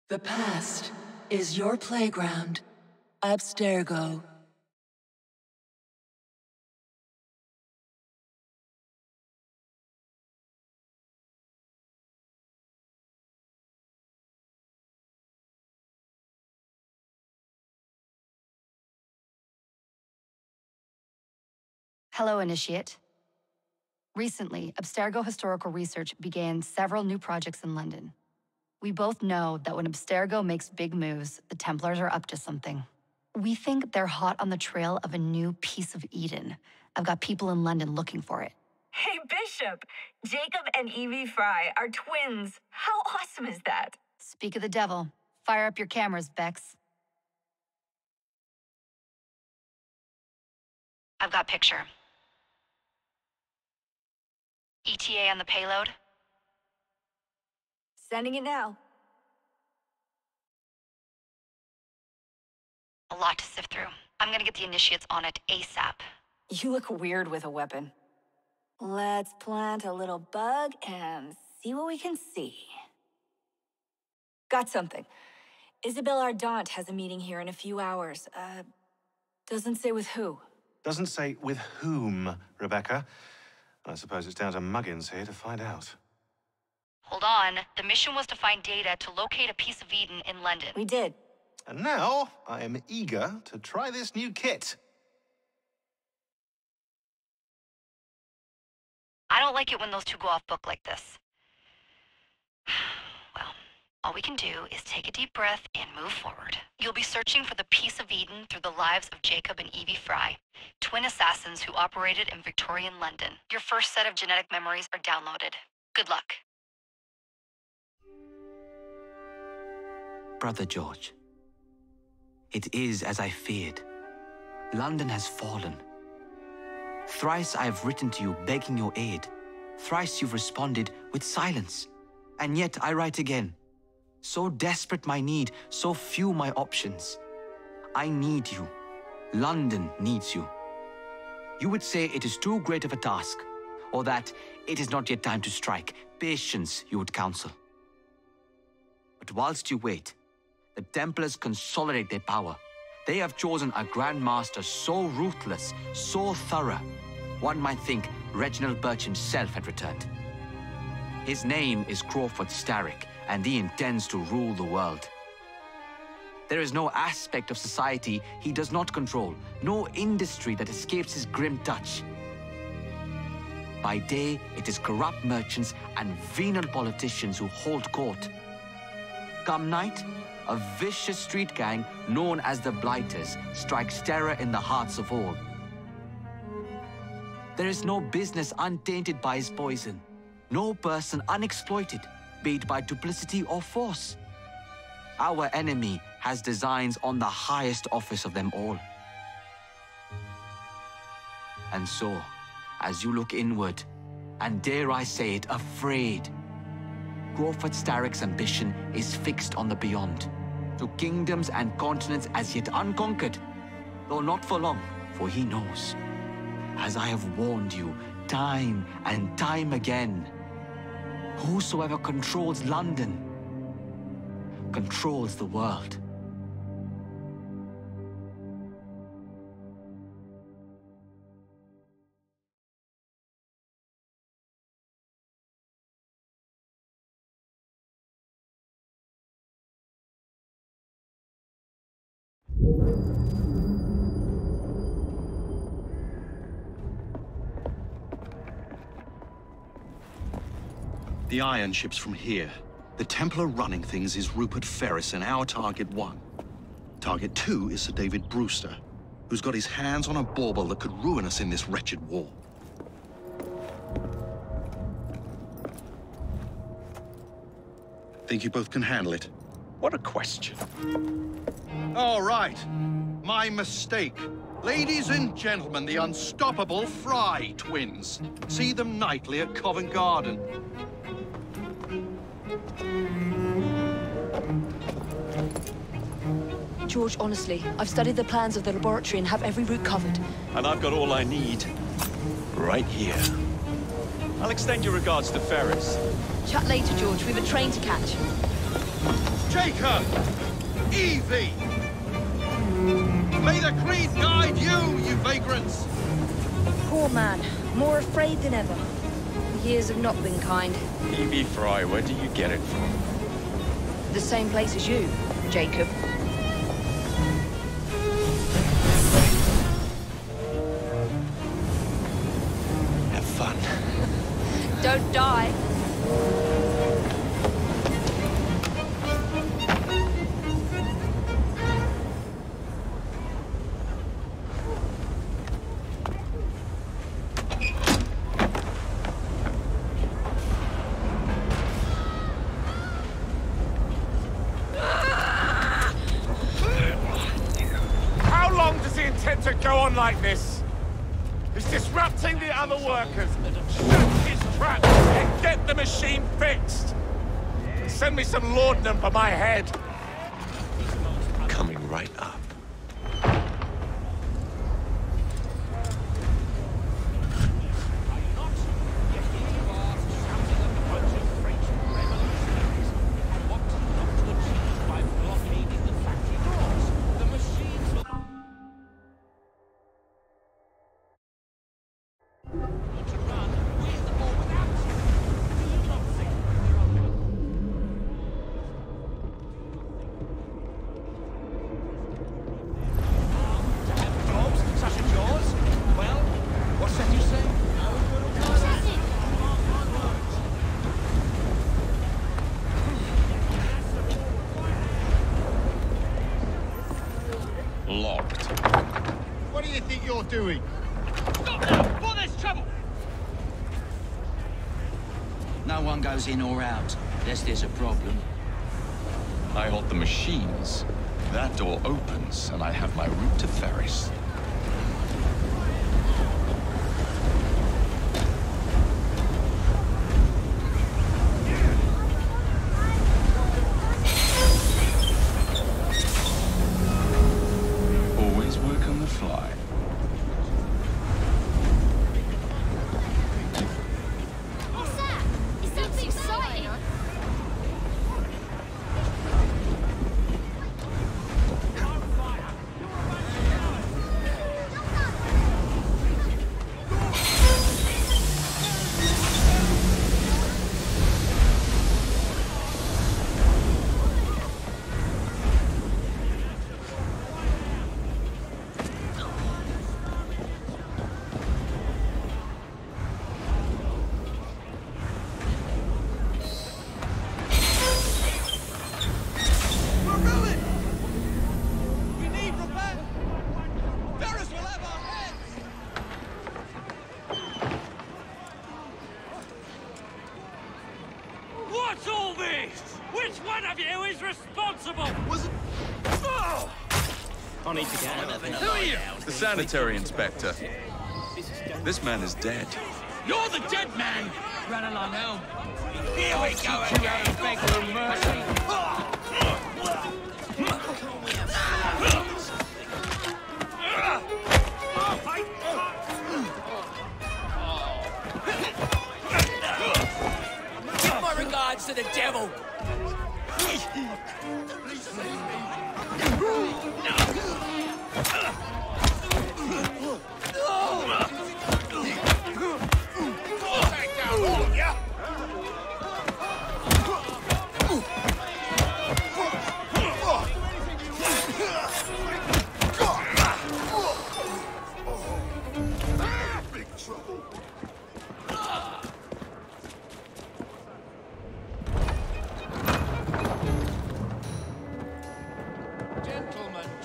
The past is your playground. Abstergo. Hello, Initiate. Recently, Abstergo Historical Research began several new projects in London. We both know that when Abstergo makes big moves, the Templars are up to something. We think they're hot on the trail of a new piece of Eden. I've got people in London looking for it. Hey, Bishop! Jacob and Evie Fry are twins. How awesome is that? Speak of the devil. Fire up your cameras, Bex. I've got picture. ETA on the payload? Sending it now. A lot to sift through. I'm gonna get the Initiates on it ASAP. You look weird with a weapon. Let's plant a little bug and see what we can see. Got something. Isabel Ardant has a meeting here in a few hours. Doesn't say with who. Doesn't say with whom, Rebecca. I suppose it's down to Muggins here to find out. Hold on. The mission was to find data to locate a piece of Eden in London. We did. And now, I am eager to try this new kit. I don't like it when those two go off book like this. Well, all we can do is take a deep breath and move forward. You'll be searching for the piece of Eden through the lives of Jacob and Evie Fry, twin assassins who operated in Victorian London. Your first set of genetic memories are downloaded. Good luck. Brother George, it is as I feared. London has fallen. Thrice I have written to you begging your aid. Thrice you've responded with silence. And yet I write again. So desperate my need, so few my options. I need you. London needs you. You would say it is too great of a task, or that it is not yet time to strike. Patience, you would counsel. But whilst you wait, the Templars consolidate their power. They have chosen a Grand Master so ruthless, so thorough, one might think Reginald Birch himself had returned. His name is Crawford Starrick, and he intends to rule the world. There is no aspect of society he does not control, no industry that escapes his grim touch. By day, it is corrupt merchants and venal politicians who hold court. Come night, a vicious street gang known as the Blighters strikes terror in the hearts of all. There is no business untainted by his poison, no person unexploited, be it by duplicity or force. Our enemy has designs on the highest office of them all. And so, as you look inward, and dare I say it, afraid, Crawford Starrick's ambition is fixed on the beyond, to kingdoms and continents as yet unconquered, though not for long, for he knows, as I have warned you time and time again, whosoever controls London controls the world. The iron ship's from here. The Templar running things is Rupert Ferris and our target 1. Target 2 is Sir David Brewster, who's got his hands on a bauble that could ruin us in this wretched war. Think you both can handle it? What a question. All right. My mistake. Ladies and gentlemen, the unstoppable Fry twins. See them nightly at Covent Garden. George, honestly, I've studied the plans of the laboratory and have every route covered. And I've got all I need right here. I'll extend your regards to Ferris. Chat later, George. We've a train to catch. Jacob! Evie! May the creed guide you, you vagrants! Poor man, more afraid than ever. The years have not been kind. Evie Fry, where do you get it from? The same place as you, Jacob. Have fun. Don't die. To go on like this. He's disrupting the other workers. Shoot his trap and get the machine fixed. Send me some laudanum for my head. Coming right up. Locked. What do you think you're doing? Stop now, before there's trouble! No one goes in or out, unless there's a problem. I hold the machines. That door opens, and I have my route to Ferris. Always work on the fly. What's that? Is something exciting? What's all this? Which one of you is responsible? Was it? Oh! I need to get out of here. Who are you? The sanitary inspector. This man is dead. You're the dead man! Run along home. Here we go again! Beg for mercy. Give my regards to the devil!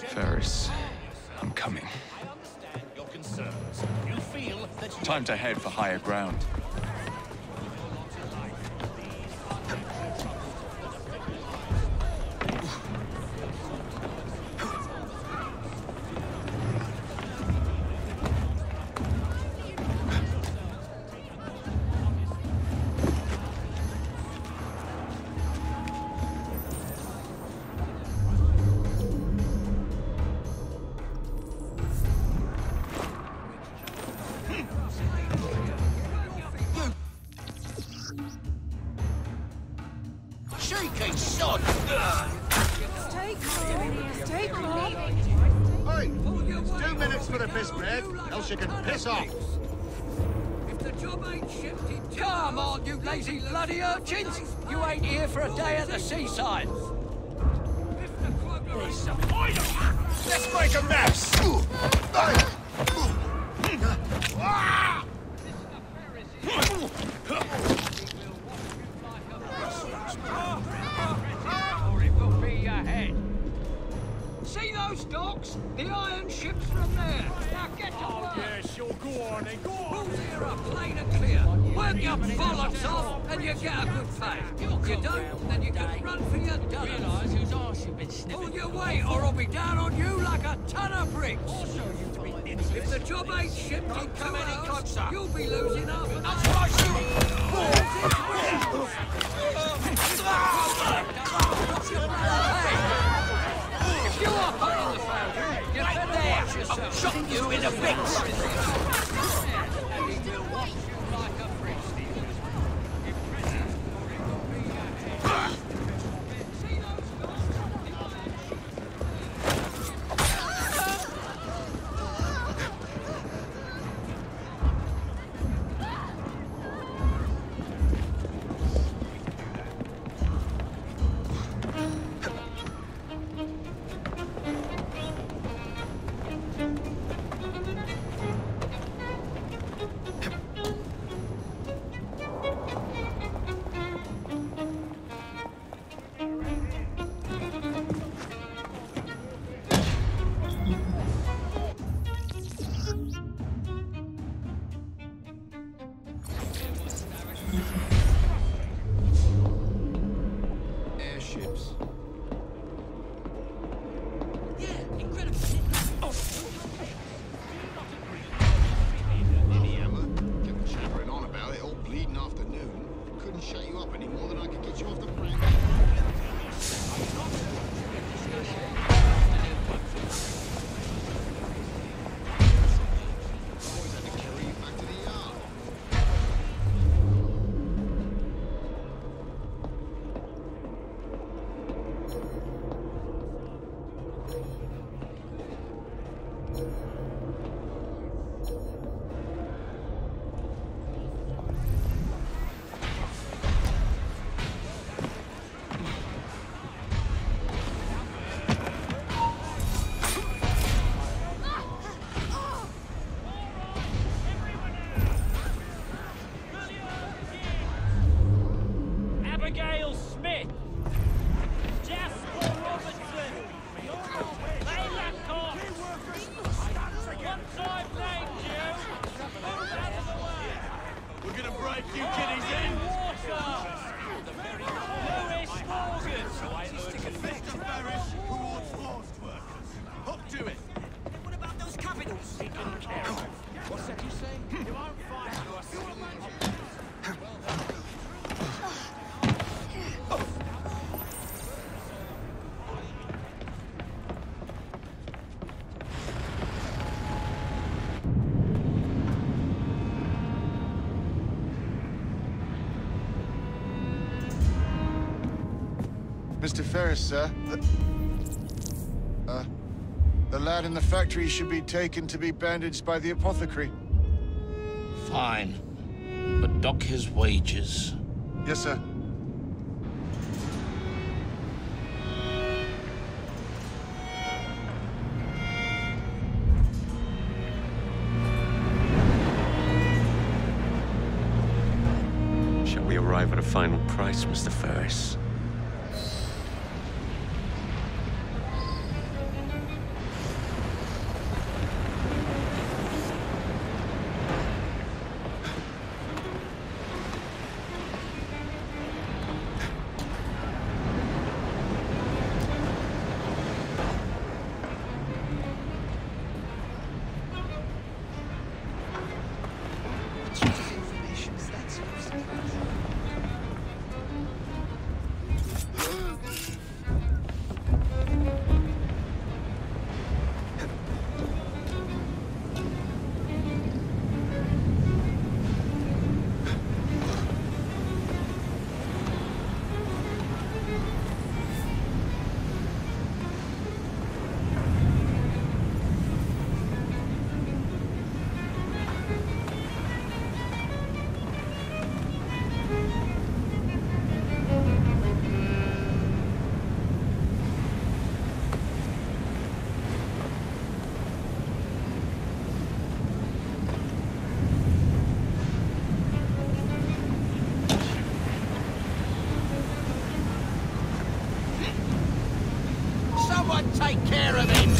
Ferris, I'm coming. Time to head for higher ground. Cheeky sod! Hey, it's 2 minutes for the piss break, else you can piss off. If the job ain't shifted, come on, you lazy bloody urchins! You ain't here for a day at the seaside. Let's make a mess! Or it will be your head. See those docks? The iron ships from there. Now get to work. Yeah, sure, go on then, go on! Rules here are plain and clear. Work your bollocks off and you get a good pay. If you don't, then you can run for your dollars. Realise whose arse you've been sniffing. Pull your weight or I'll be down on you like a ton of bricks. If the job ain't shipped in 2 hours, you'll be losing half an hour. If you are putting the foundry, you better watch yourself. I'll chop you in a bit. Airships. Yeah, incredible. Kept chattering on about it all bleeding afternoon. Couldn't shut you up any more than I could get you off the brand. Always had to carry you back to the yard. Abigail Smith, Jasper Robertson, Layla Cox. Once I've named you, move out of the way. We're gonna break you kiddies in. Walker, Lewis Morgan, Mr. Ferris, who wants forced workers? Hop to it. What about those capitals? taken care of. What's that you say? You won't find your Mr. Ferris, sir. The lad in the factory should be taken to be bandaged by the apothecary. Fine. But dock his wages. Yes, sir. Shall we arrive at a final price, Mr. Ferris? I take care of him!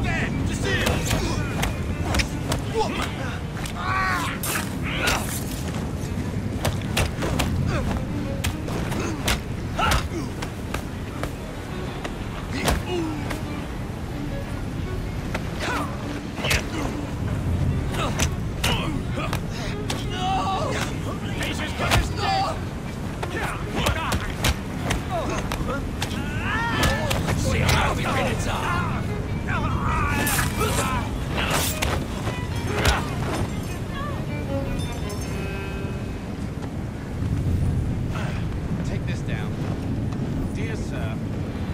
There! Just here! Take this down. Dear sir,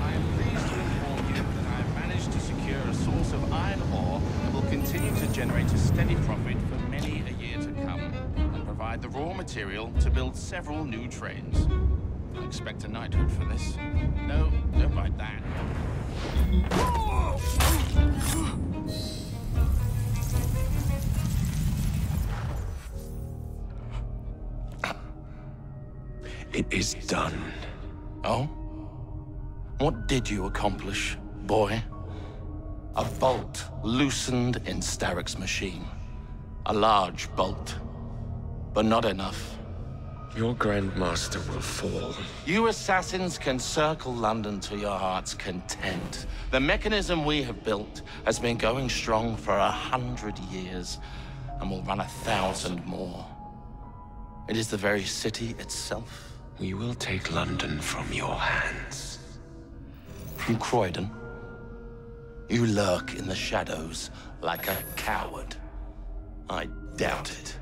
I am pleased to inform you that I have managed to secure a source of iron ore that will continue to generate a steady profit for many a year to come, and provide the raw material to build several new trains. I expect a knighthood for this. No, don't write that. It is done. Oh? What did you accomplish, boy? A bolt loosened in Starrick's machine. A large bolt. But not enough. Your Grandmaster will fall. You assassins can circle London to your heart's content. The mechanism we have built has been going strong for 100 years, and will run 1,000 more. It is the very city itself. We will take London from your hands. From Croydon? You lurk in the shadows like a coward. I doubt it.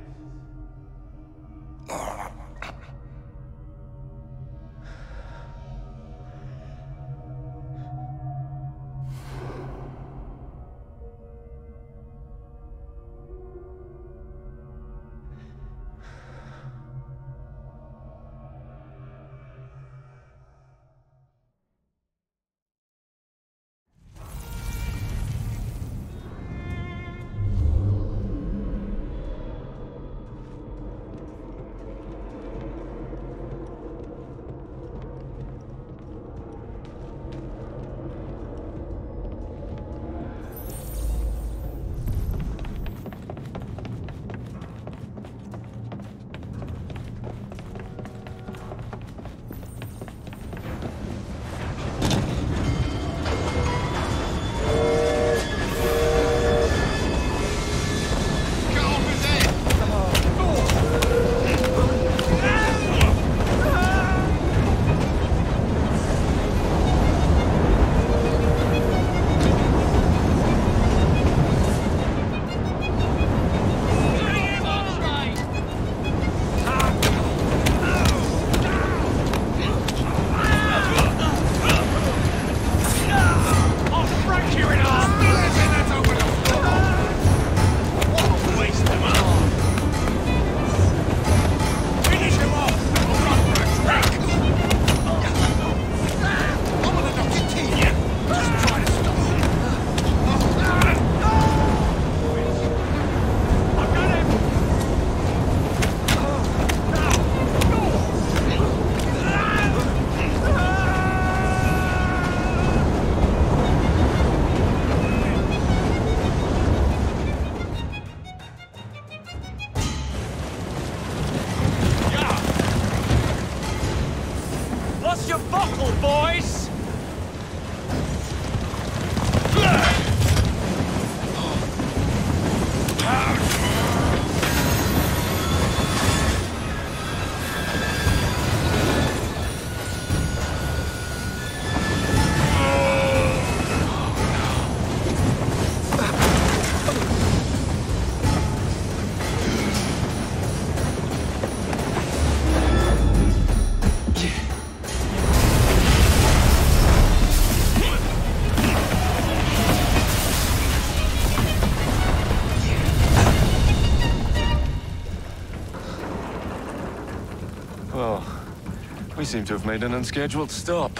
We seem to have made an unscheduled stop.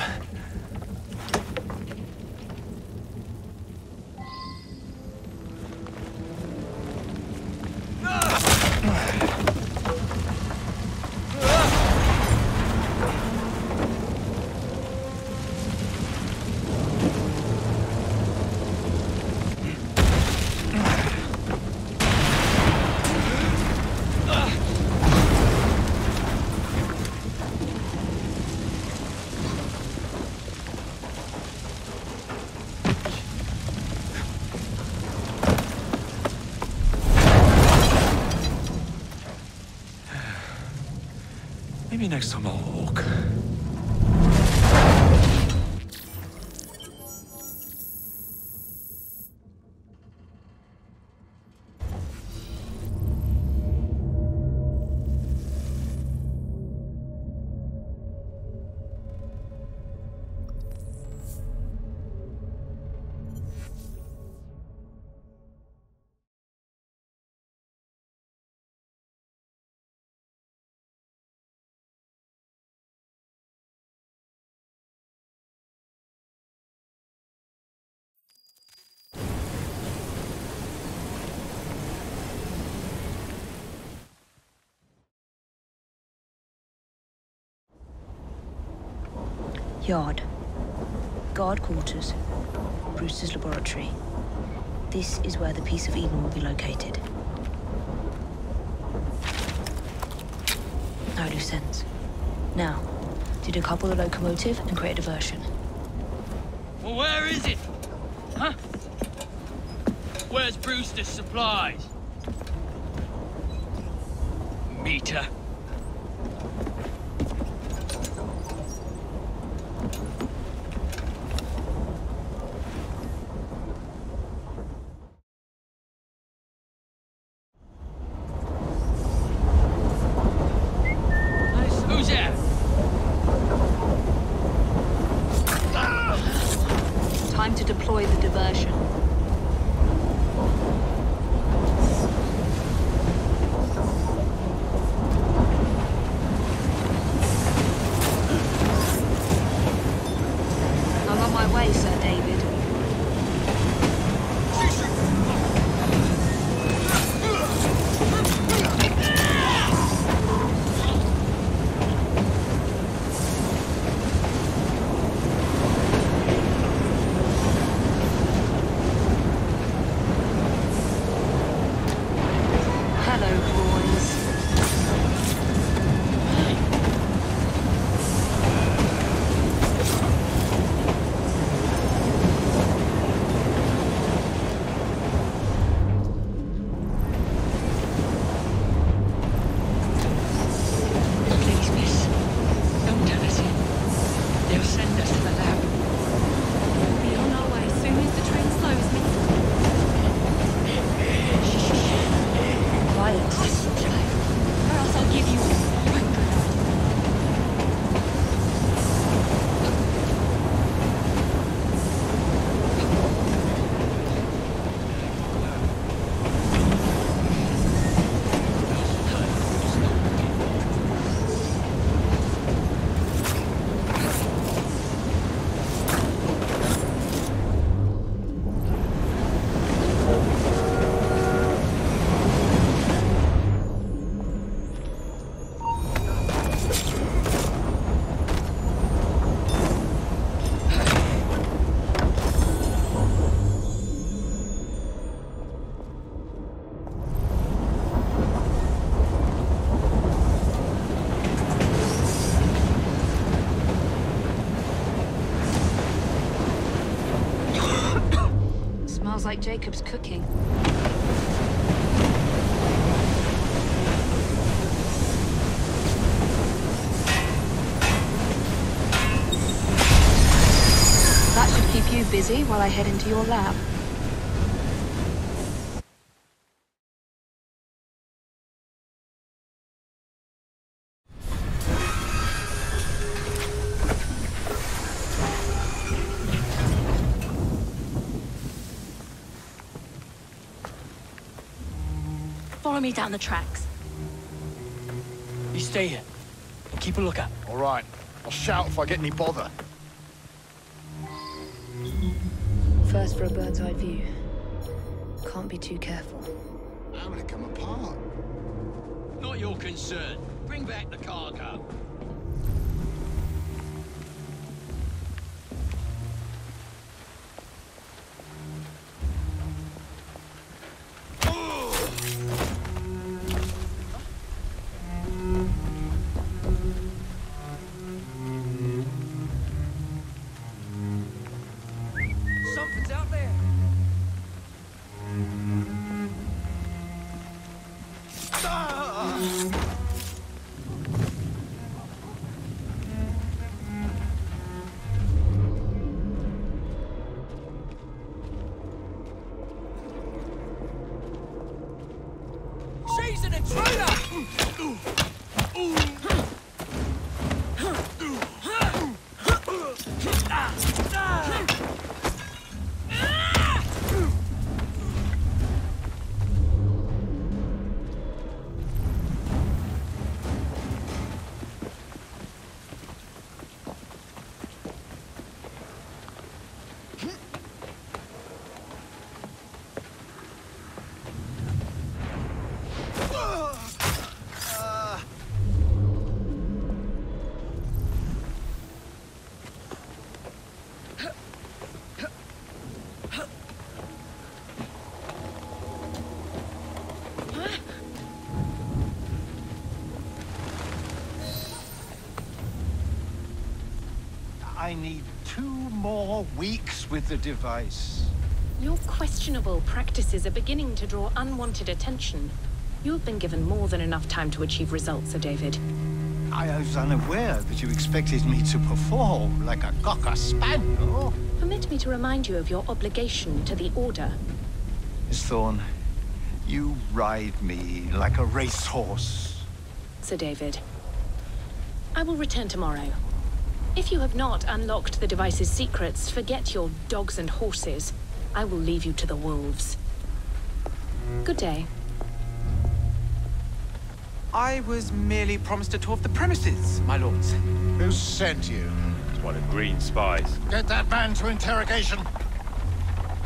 me next time I'll walk. Yard. Guard quarters. Brewster's laboratory. This is where the Piece of Eden will be located. No loose ends. Now, to decouple the locomotive and create a diversion. Well, where is it? Huh? Where's Brewster's supplies? Meter. Who's there? Time to deploy the diversion. I'm on my way, Sir David. Smells like Jacob's cooking. That should keep you busy while I head into your lab. Follow me down the tracks. You stay here and keep a lookout. All right. I'll shout if I get any bother. First for a bird's eye view. Can't be too careful. How will it come apart? Not your concern. Bring back the cargo. Something's out there. I need 2 more weeks with the device. Your questionable practices are beginning to draw unwanted attention. You have been given more than enough time to achieve results, Sir David. I was unaware that you expected me to perform like a cocker spaniel. Permit me to remind you of your obligation to the Order. Miss Thorne, you ride me like a racehorse. Sir David, I will return tomorrow. If you have not unlocked the device's secrets, forget your dogs and horses. I will leave you to the wolves. Good day. I was merely promised a tour of the premises, my lords. Who sent you? It's one of Green's spies. Get that man to interrogation.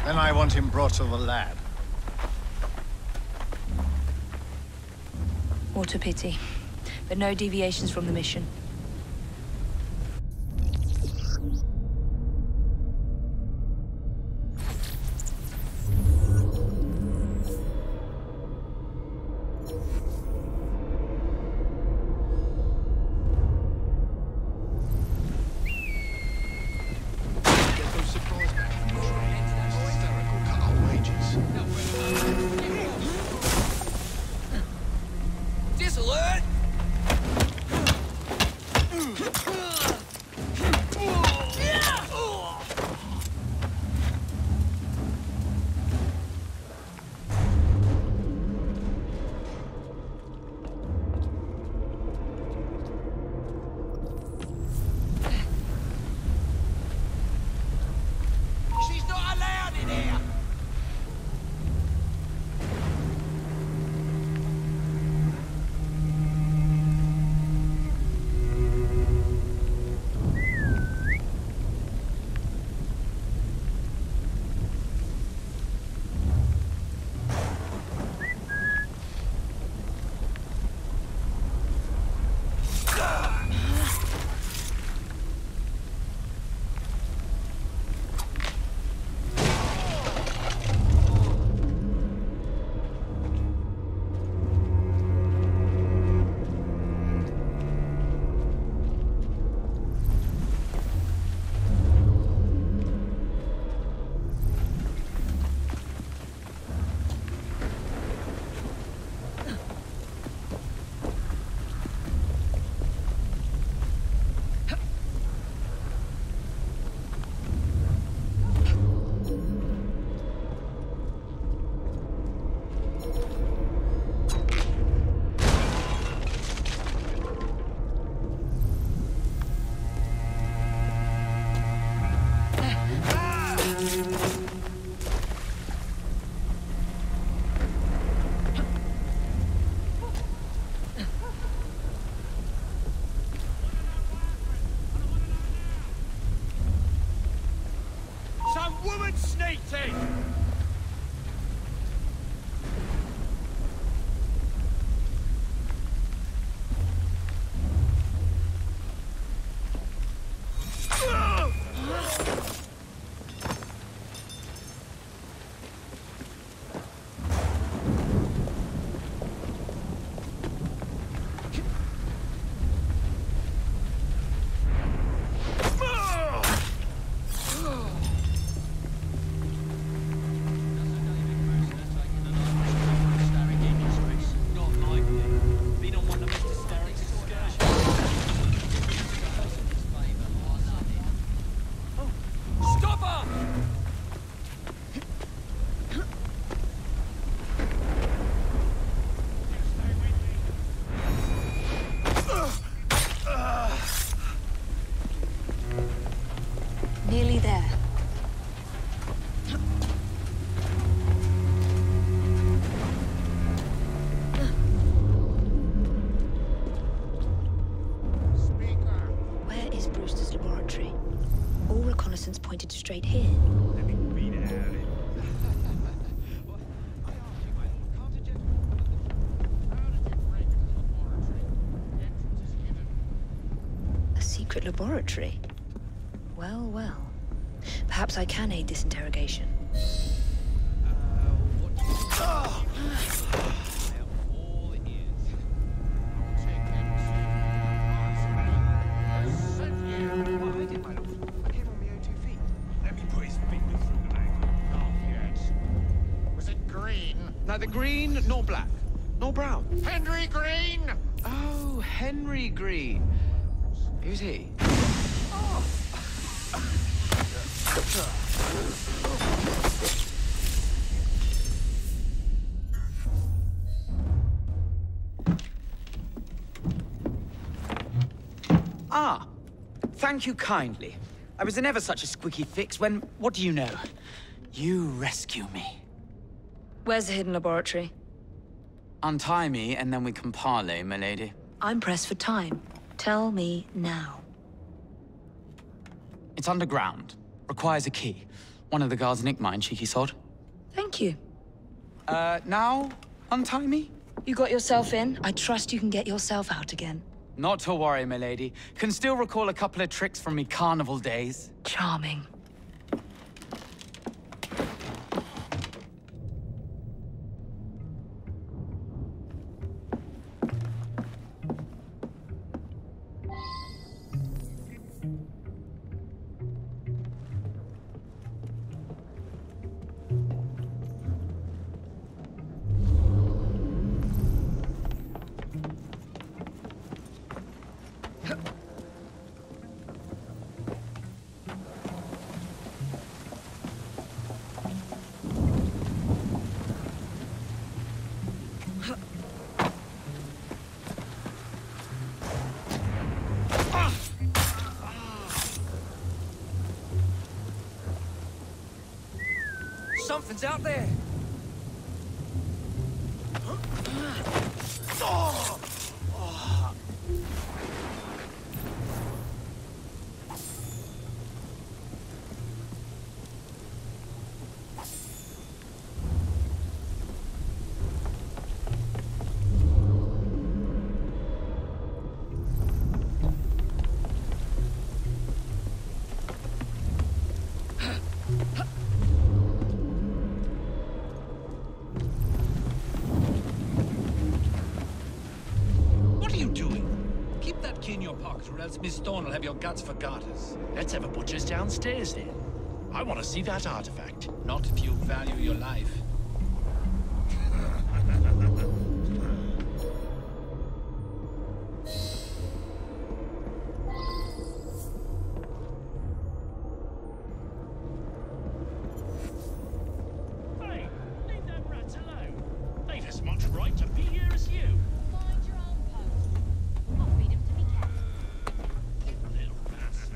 Then I want him brought to the lab. What a pity. But no deviations from the mission. Disalert! She's not allowed in here! Some woman sneaked in! Nearly there. Where is Brewster's laboratory? All reconnaissance pointed straight here. A secret laboratory? Well, well. Perhaps I can aid this interrogation. Neither green nor black, nor brown. Henry Green! Oh, Henry Green. Who's he? Ah, thank you kindly. I was in ever such a squeaky fix when, what do you know? You rescue me. Where's the hidden laboratory? Untie me, and then we can parley, my lady. I'm pressed for time. Tell me now. It's underground. Requires a key. One of the guards nicked mine, cheeky sod. Thank you. Now untie me? You got yourself in. I trust you can get yourself out again. Not to worry, my lady. Can still recall a couple of tricks from me carnival days. Charming. Something's out there. In your pocket, or else Miss Thorne will have your guts for garters. Let's have a butcher's downstairs, then. I want to see that artifact. Not if you value your life. Hey, leave them rats alone. They've as much right to be here as you. Mind your own post. Got freedom to be kept. Poor little rats.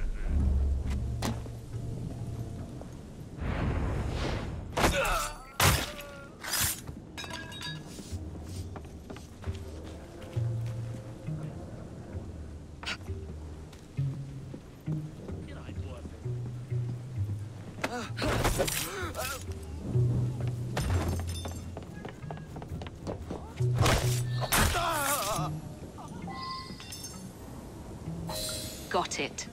Got it.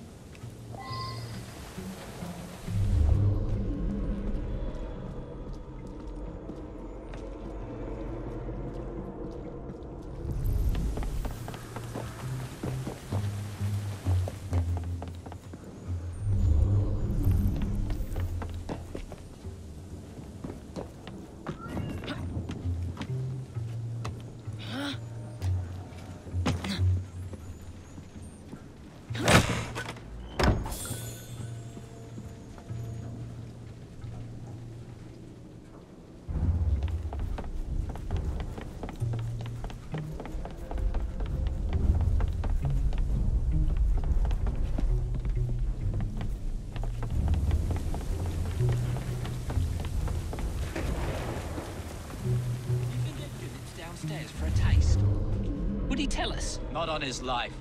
he tell us? Not on his life.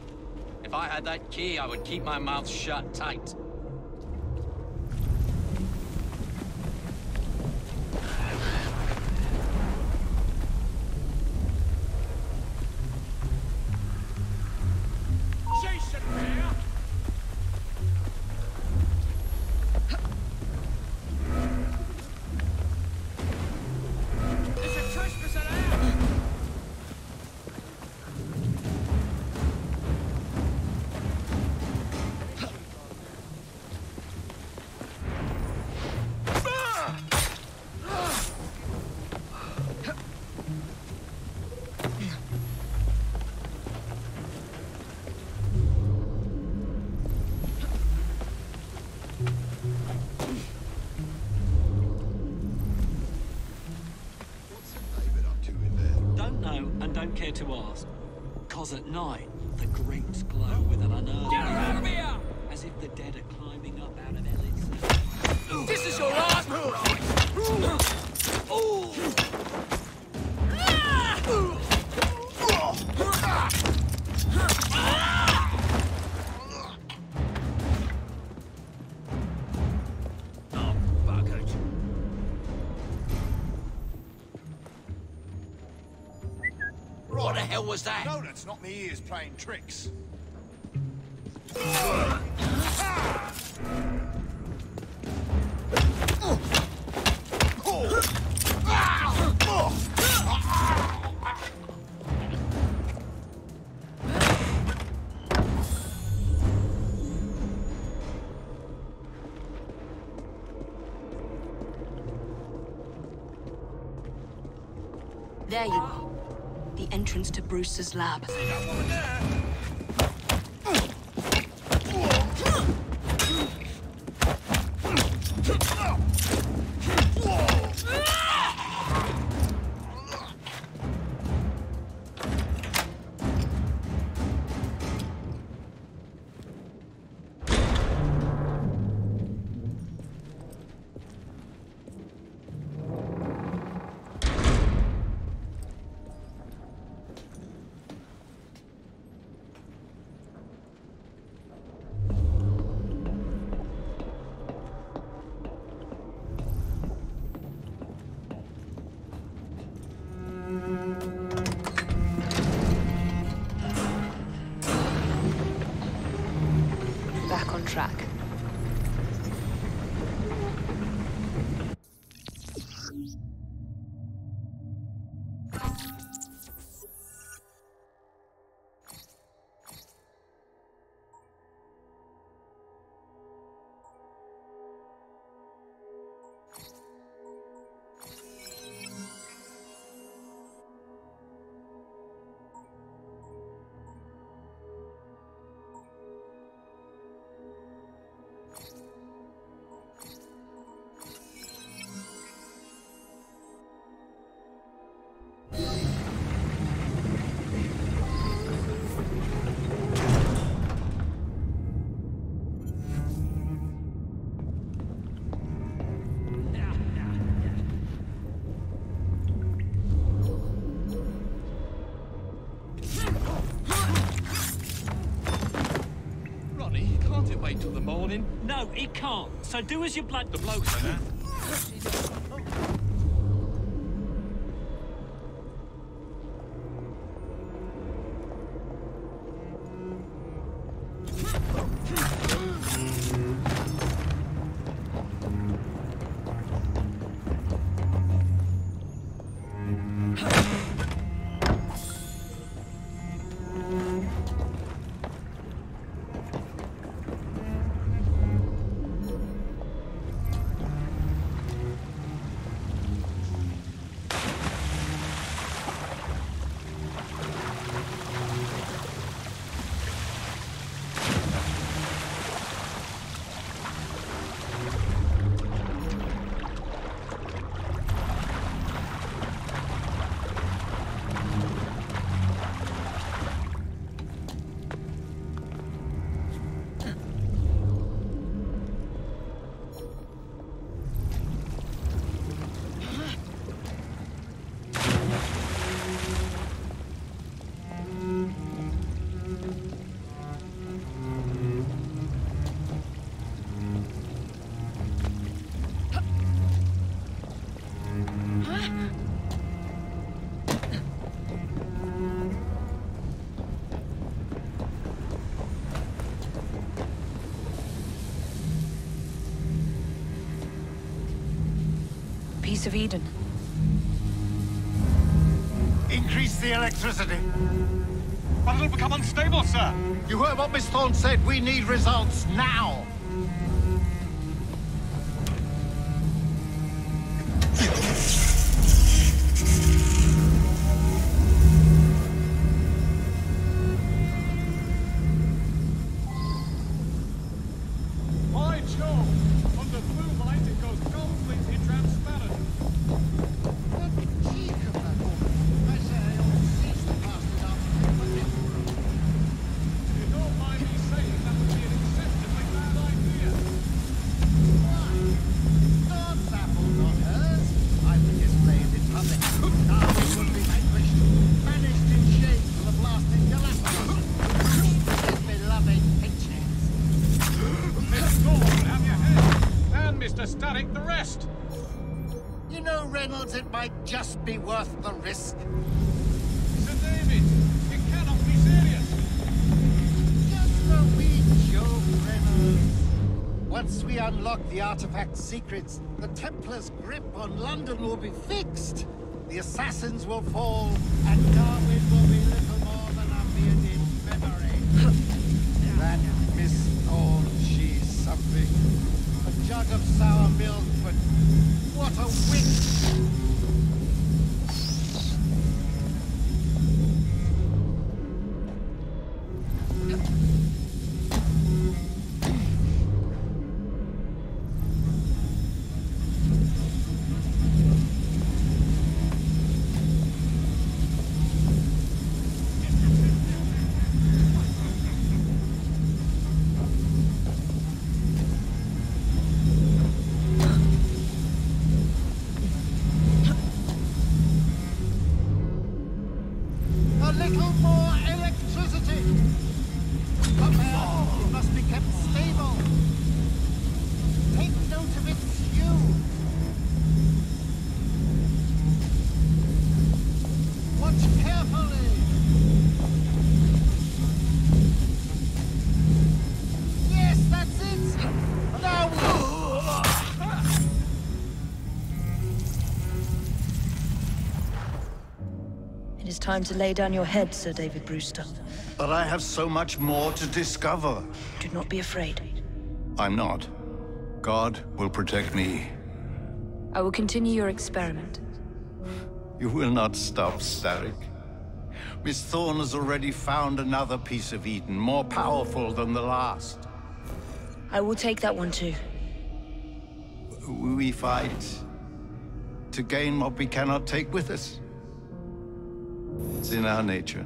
If I had that key, I would keep my mouth shut tight. Jason here! There's a trespasser there! Don't know and don't care to ask. 'Cause at night, the grates glow with an unearthly... Get her out of here! As if the dead are climbing up out of hell itself. This is your last... Oh, buggered. What the hell was that? No, that's not me ears playing tricks. There you are. The entrance to Brewster's lab. Back on track. Can't it wait till the morning? No, it can't. So do as your blood... The blokes are now. Piece of Eden. Increase the electricity. But it'll become unstable, sir. You heard what Miss Thorne said. We need results now. By Jove! Under blue light, it goes completely transparent. The cheek of that woman. I say I ought to seize the bastard after the emperor. You don't mind me saying that would be an acceptably bad idea. Why? God's apple, not hers. I will display it in public. Now it will be vanquished, banished in shame to the blasted Galapagos. His beloved pictures. Miss Thorne, have your head. And Mr. Static, the rest. You know, Reynolds, it might just be worth the risk. Sir David, you cannot be serious. Just a wee joke, Reynolds. Once we unlock the artifact's secrets, the Templars' grip on London will be fixed. The assassins will fall, and Darwin will be little more than a bearded memory. That Miss Thorne, she's something. A jug of sour milk, but what a wit! A little more electricity! Prepare! It must be kept stable! Take note of its hue! Watch carefully! Yes, that's it! Now... It is time to lay down your head, Sir David Brewster. But I have so much more to discover. Do not be afraid. I'm not. God will protect me. I will continue your experiment. You will not stop, Static. Miss Thorne has already found another piece of Eden, more powerful than the last. I will take that one too. We fight to gain what we cannot take with us. It's in our nature.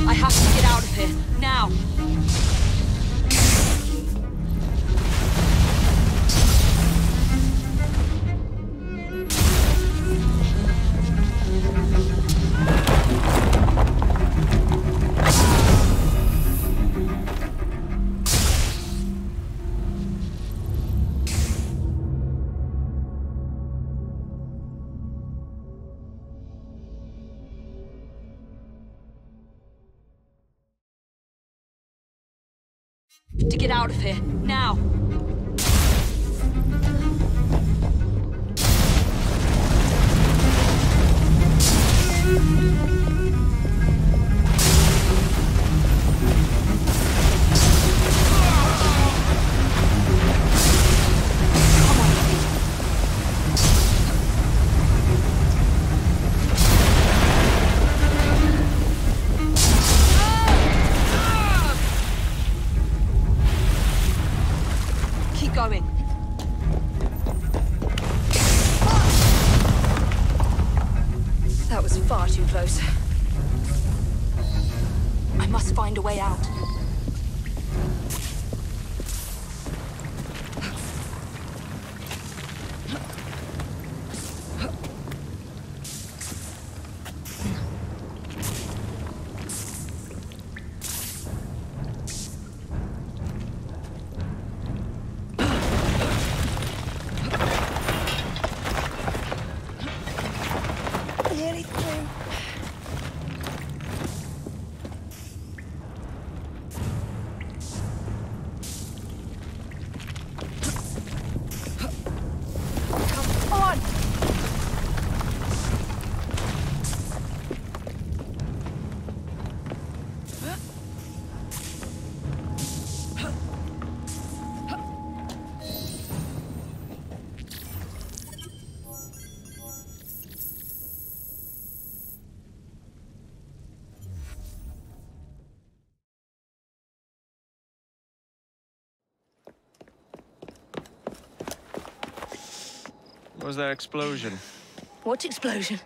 I have to get out of here, now! To get out of here, now! Going. That was far too close. I must find a way out. was that explosion? What explosion?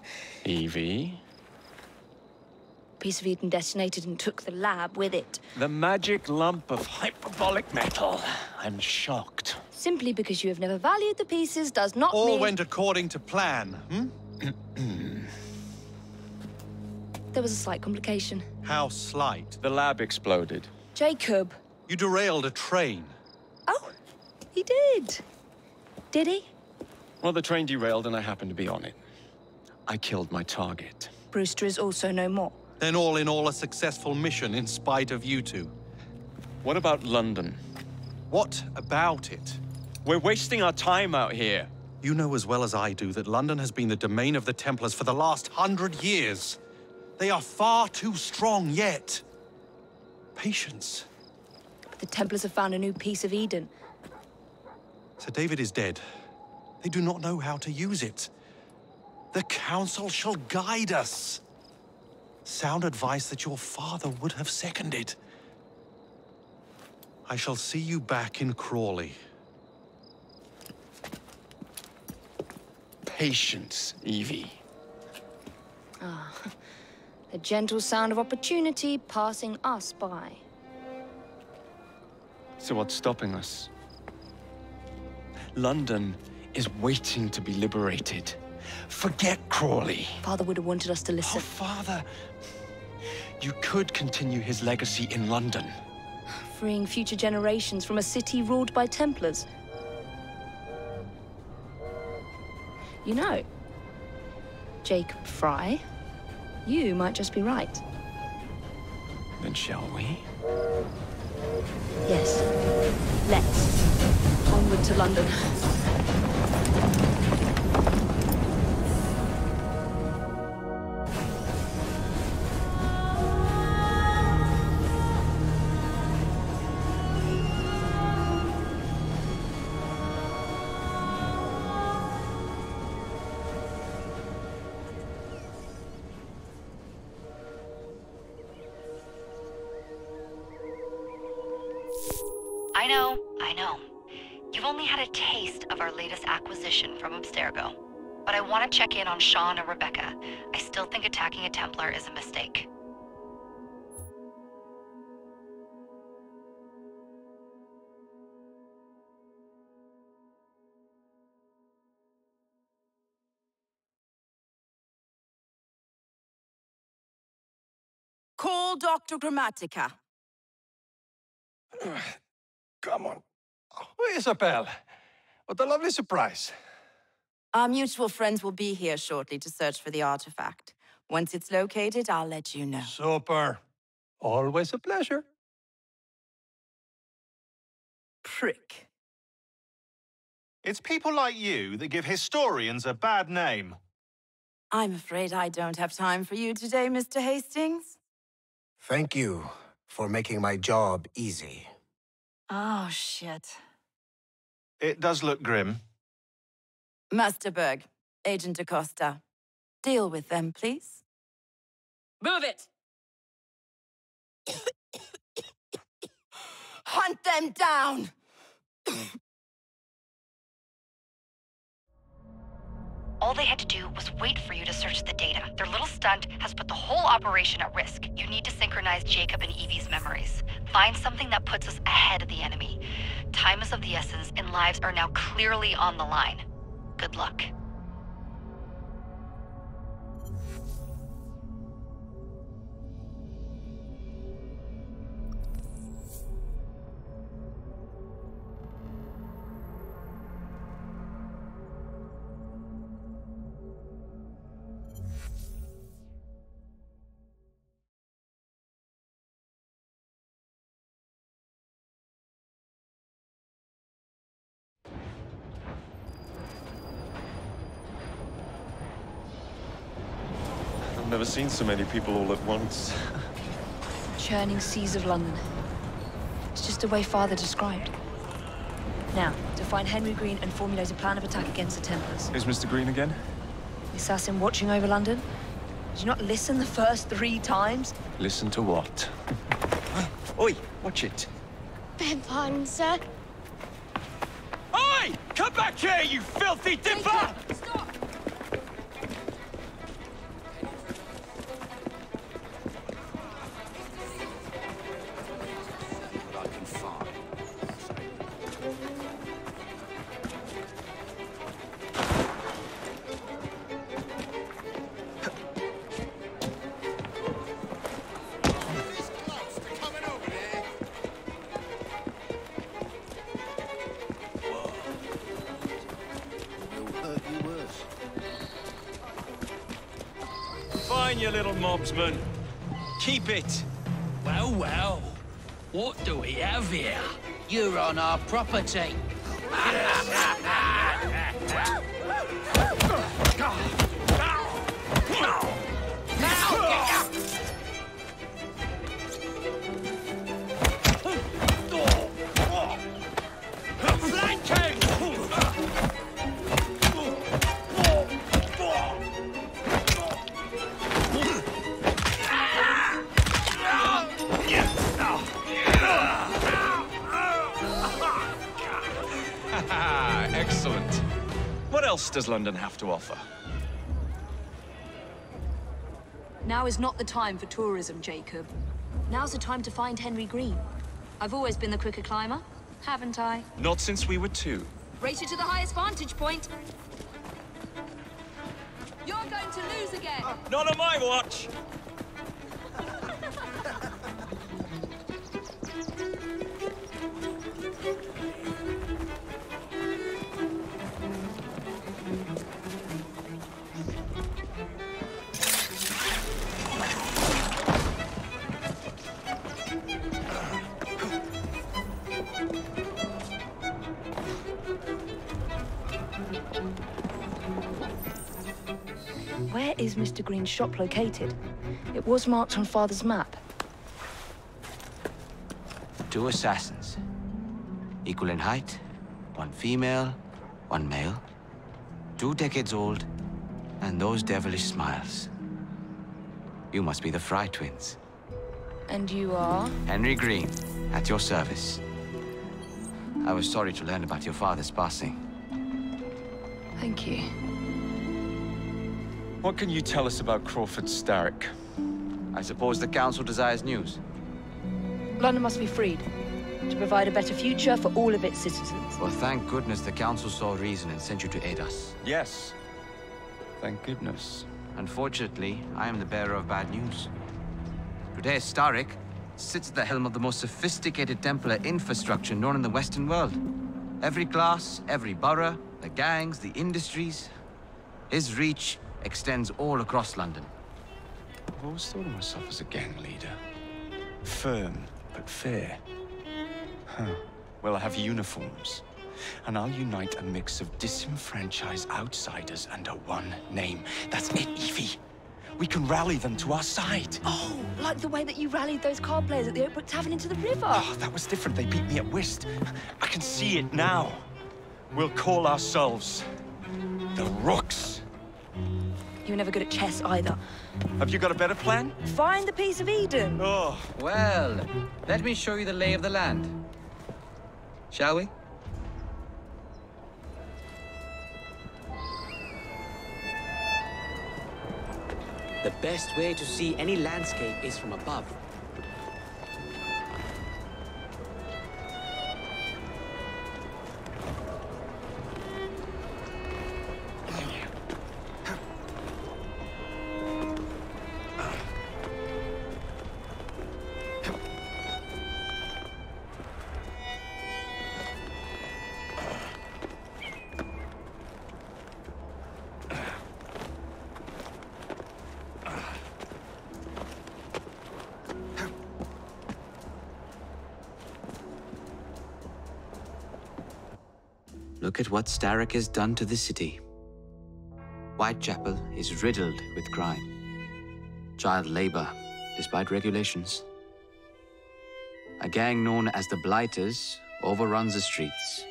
Evie? Piece of Eden detonated and took the lab with it. The magic lump of hyperbolic metal. I'm shocked. Simply because you have never valued the pieces does not All mean... went according to plan, There was a slight complication. How slight? The lab exploded. Jacob. You derailed a train. Oh, he did. Did he? Well, the train derailed and I happened to be on it. I killed my target. Brewster is also no more. Then all in all, a successful mission in spite of you two. What about London? What about it? We're wasting our time out here. You know as well as I do that London has been the domain of the Templars for the last 100 years. They are far too strong yet. Patience. The Templars have found a new piece of Eden. Sir David is dead. They do not know how to use it. The Council shall guide us. Sound advice that your father would have seconded. I shall see you back in Crawley. Patience, Evie. Ah, the gentle sound of opportunity passing us by. So what's stopping us? London is waiting to be liberated. Forget Crawley. Father would have wanted us to listen. Oh, Father. You could continue his legacy in London. Freeing future generations from a city ruled by Templars. You know, Jacob Fry, you might just be right. Then shall we? Yes. Let's. Onward to London. I know. You've only had a taste of our latest acquisition from Abstergo. But I want to check in on Sean and Rebecca. I still think attacking a Templar is a mistake. Call Dr. Grammatica. Come on. Oh, Isabel. What a lovely surprise. Our mutual friends will be here shortly to search for the artifact. Once it's located, I'll let you know. Super. Always a pleasure. Prick. It's people like you that give historians a bad name. I'm afraid I don't have time for you today, Mr. Hastings. Thank you for making my job easy. Oh, shit. It does look grim. Master Berg, Agent Acosta. Deal with them, please. Move it! Hunt them down! All they had to do was wait for you to search the data. Their little stunt has put the whole operation at risk. You need to synchronize Jacob and Evie's memories. Find something that puts us ahead of the enemy. Time is of the essence, and lives are now clearly on the line. Good luck. I've never seen so many people all at once. Churning seas of London. It's just the way Father described. Now, to find Henry Green and formulate a plan of attack against the Templars. Is Mr. Green again? The assassin watching over London? Did you not listen the first 3 times? Listen to what? Oi, watch it. Beg pardon, sir. Oi! Come back here, you filthy dipper! mine, you little mobsman. Keep it. Well, well. What do we have here? You're on our property. Excellent. What else does London have to offer? Now is not the time for tourism, Jacob. Now's the time to find Henry Green. I've always been the quicker climber, haven't I? Not since we were 2. Race you to the highest vantage point. You're going to lose again. Not on my watch! Where is Mr. Green's shop located? It was marked on Father's map. 2 assassins. Equal in height, 1 female, 1 male. 2 decades old, and those devilish smiles. You must be the Fry twins. And you are? Henry Green, at your service. I was sorry to learn about your father's passing. Thank you. What can you tell us about Crawford Starrick? I suppose the Council desires news. London must be freed, to provide a better future for all of its citizens. Well, thank goodness the Council saw reason and sent you to aid us. Yes. Thank goodness. Unfortunately, I am the bearer of bad news. Today, Starrick sits at the helm of the most sophisticated Templar infrastructure known in the Western world. Every class, every borough, the gangs, the industries. His reach extends all across London. I've always thought of myself as a gang leader. Firm, but fair. Huh. Well, I have uniforms. And I'll unite a mix of disenfranchised outsiders under one name. That's it, Evie. We can rally them to our side. Oh, like the way that you rallied those card players at the Oakbrook Tavern into the river. Oh, that was different. They beat me at whist. I can see it now. We'll call ourselves the Rooks. You were never good at chess either. Have you got a better plan? Find the piece of Eden. Oh. Well, let me show you the lay of the land. Shall we? The best way to see any landscape is from above. Look at what Starrick has done to the city. Whitechapel is riddled with crime. Child labor, despite regulations. A gang known as the Blighters overruns the streets,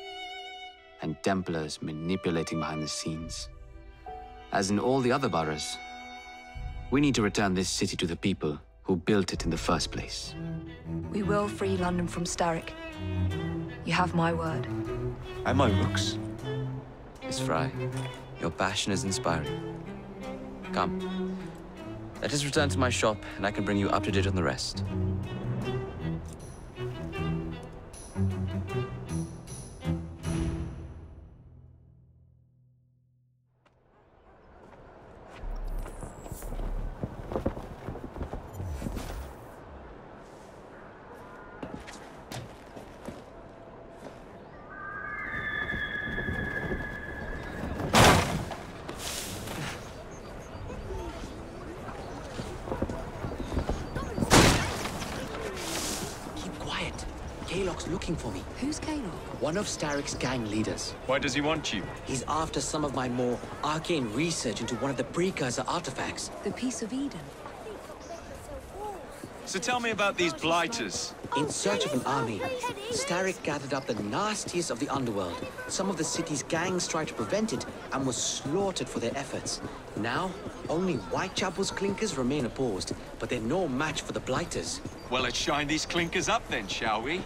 and Templars manipulating behind the scenes. As in all the other boroughs, we need to return this city to the people who built it in the first place. We will free London from Starrick. You have my word. And my Rooks. Miss Fry, your passion is inspiring. Come, let us return to my shop, and I can bring you up to date on the rest. Kalok's looking for me. Who's Kalok? One of Starrick's gang leaders. Why does he want you? He's after some of my more arcane research into one of the precursor artifacts. The Piece of Eden. So tell me about these blighters. In search of an army, Starrick gathered up the nastiest of the underworld. Some of the city's gangs tried to prevent it and were slaughtered for their efforts. Now, only Whitechapel's clinkers remain opposed, but they're no match for the blighters. Well, let's shine these clinkers up then, shall we?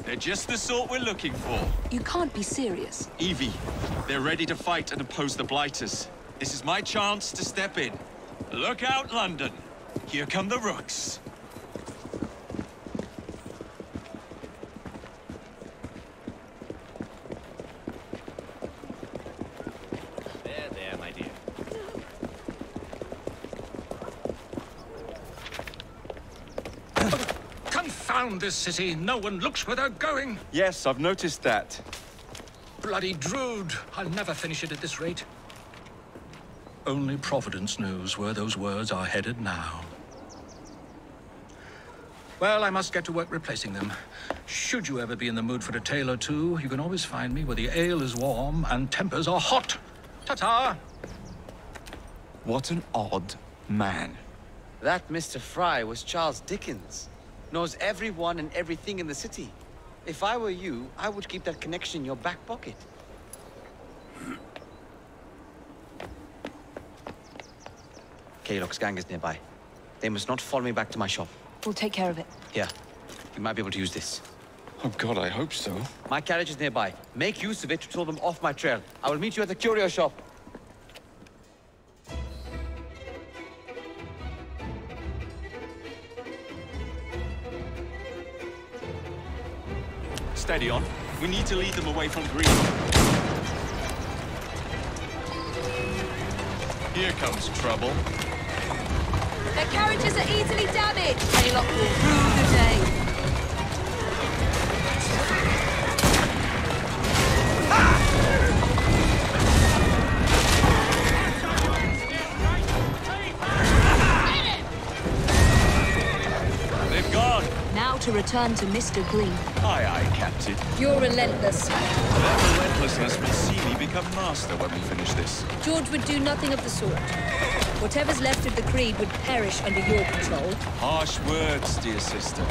They're just the sort we're looking for. You can't be serious. Evie, they're ready to fight and oppose the blighters. This is my chance to step in. Look out, London. Here come the rooks. There, my dear. Confound this city! No one looks where they're going! Yes, I've noticed that. Bloody Drood! I'll never finish it at this rate. Only Providence knows where those words are headed now. Well, I must get to work replacing them. Should you ever be in the mood for a tale or two, you can always find me where the ale is warm and tempers are hot. Ta-ta! What an odd man. That Mr. Fry was Charles Dickens. Knows everyone and everything in the city. If I were you, I would keep that connection in your back pocket. Kalok's gang is nearby. They must not follow me back to my shop. We'll take care of it. Here, you might be able to use this. Oh God, I hope so. My carriage is nearby. Make use of it to throw them off my trail. I will meet you at the curio shop. Steady on. We need to lead them away from green. Here comes trouble. Their carriages are easily damaged. Kalok will rue the day. They've gone. Now to return to Mr. Green. Aye, aye, Captain. You're relentless. That relentlessness will see me become master when we finish this. George would do nothing of the sort. Whatever's left of the Creed would perish under your control. Harsh words, dear sister.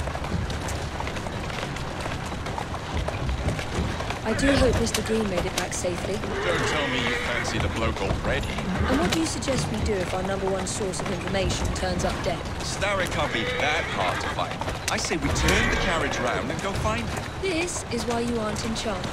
I do hope Mr. Green made it back safely. Don't tell me you fancy the bloke already. And what do you suggest we do if our #1 source of information turns up dead? Starrick can't be that hard to find. I say we turn the carriage round and go find him. This is why you aren't in charge.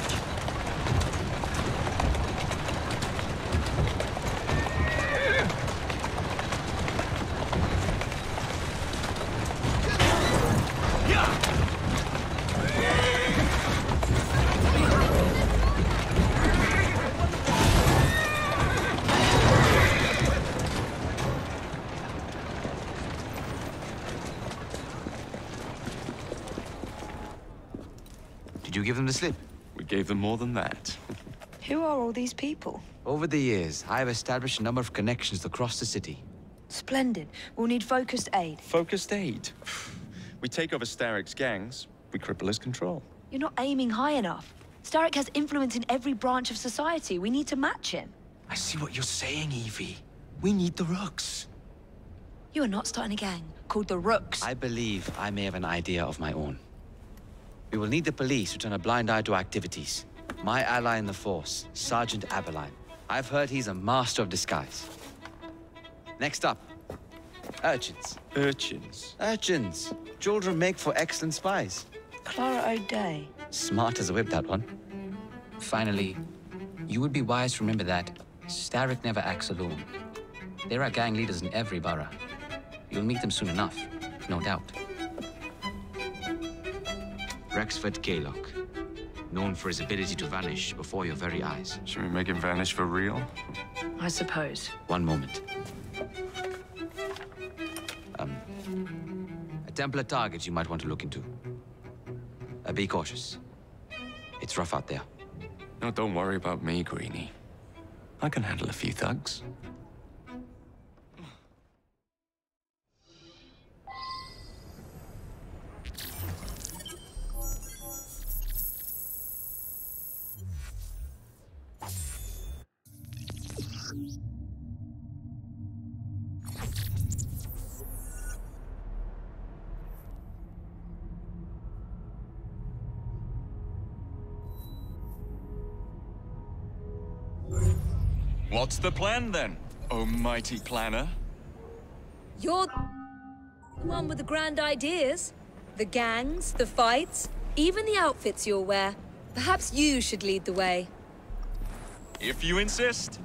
Did you give them the slip? We gave them more than that. Who are all these people? Over the years, I have established a number of connections across the city. Splendid. We'll need focused aid. Focused aid. We take over Starrick's gangs, we cripple his control. You're not aiming high enough. Starrick has influence in every branch of society. We need to match him. I see what you're saying, Evie. We need the rooks. You are not starting a gang called the Rooks. I believe I may have an idea of my own. We will need the police to turn a blind eye to activities. My ally in the force, Sergeant Aberline. I've heard he's a master of disguise. Next up, urchins. Urchins? Urchins. Children make for excellent spies. Clara O'Day. Smart as a whip, that one. Finally, you would be wise to remember that Starrick never acts alone. There are gang leaders in every borough. You'll meet them soon enough, no doubt. Rexford Kalok, known for his ability to vanish before your very eyes. Should we make him vanish for real? I suppose. One moment. A Templar target you might want to look into. Be cautious. It's rough out there. No, don't worry about me, Greenie. I can handle a few thugs. What's the plan then, oh mighty planner? You're the one with the grand ideas. The gangs, the fights, even the outfits you'll wear. Perhaps you should lead the way. If you insist.